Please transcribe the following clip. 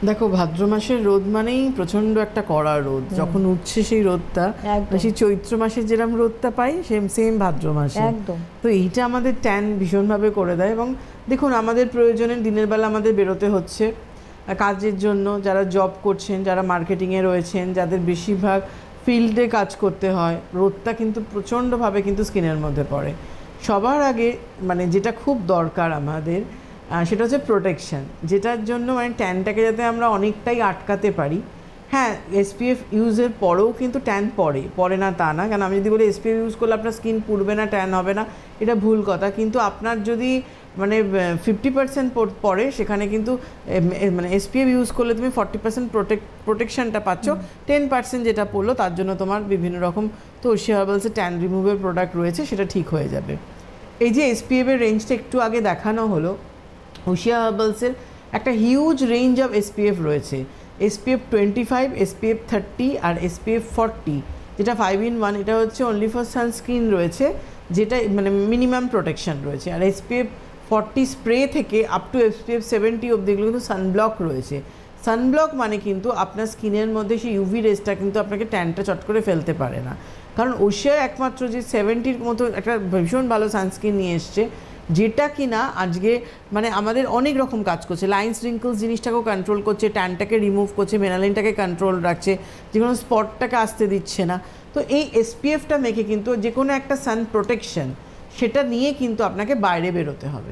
দেখো, ভাদ্র মাসের রোদ মানেই প্রচন্ড একটা কড়া রোদ, যখন উঠছে সেই রোদটা, সেই চৈত্র মাসের যেরকম রোদটা পাই সেম সেম ভাদ্র মাসে একদম। তো এইটা আমাদের ট্যান ভীষণভাবে করে দেয়। এবং দেখুন, আমাদের প্রয়োজনে দিনের বেলা আমাদের বেরোতে হচ্ছে কাজের জন্য, যারা জব করছেন, যারা মার্কেটিংয়ে রয়েছেন, যাদের বেশিরভাগ ফিল্ডে কাজ করতে হয়, রোদটা কিন্তু প্রচণ্ডভাবে কিন্তু স্কিনের মধ্যে পড়ে। সবার আগে মানে যেটা খুব দরকার আমাদের, সেটা হচ্ছে প্রোটেকশন, যেটার জন্য মানে ট্যানটাকে যাতে আমরা অনেকটাই আটকাতে পারি। হ্যাঁ, এসপিএফ ইউজের পরেও কিন্তু ট্যান পড়ে না তা না, কারণ আমি যদি বলি এসপিএফ ইউজ করলে আপনার স্কিন পুড়বে না, ট্যান হবে না, এটা ভুল কথা। কিন্তু আপনার যদি মানে 50% পড়ে, সেখানে কিন্তু মানে এসপিএফ ইউজ করলে তুমি 40% প্রোটেকশনটা পাচ্ছ। 10% যেটা পড়লো তার জন্য তোমার বিভিন্ন রকম তো ওশিয়া হার্বালসের ট্যান রিমুভের প্রোডাক্ট রয়েছে, সেটা ঠিক হয়ে যাবে। এই যে এসপিএফের রেঞ্জটা একটু আগে দেখানো হলো, ওশিয়া হার্বালসের একটা হিউজ রেঞ্জ অফ এসপিএফ রয়েছে। এসপিএফ 25, এসপিএফ 30 আর এসপিএফ 40, যেটা 5-in-1, এটা হচ্ছে অনলি ফর সানস্ক্রিন রয়েছে, যেটা মানে মিনিমাম প্রোটেকশন রয়েছে। আর এসপিএফ 40 স্প্রে থেকে আপ টু এসপিএফ 70 অবধি এগুলো কিন্তু সানব্লক রয়েছে। সানব্লক মানে কিন্তু আপনার স্কিনের মধ্যে সেই ইউভি রেসটা কিন্তু আপনাকে ট্যানটা চট করে ফেলতে পারে না, কারণ ওশিয়া একমাত্র যে 70-র মতো একটা ভীষণ ভালো সানস্ক্রিন নিয়ে এসছে, যেটা কিনা আজকে মানে আমাদের অনেক রকম কাজ করছে। লাইন্স রিঙ্কলস জিনিসটাকেও কন্ট্রোল করছে, ট্যানটাকে রিমুভ করছে, মেলানিনটাকে কন্ট্রোল রাখছে, যে কোনো স্পটটাকে আসতে দিচ্ছে না। তো এই এসপিএফটা মেখে কিন্তু যে কোনো একটা সান প্রোটেকশন সেটা নিয়ে কিন্তু আপনাকে বাইরে বেরোতে হবে।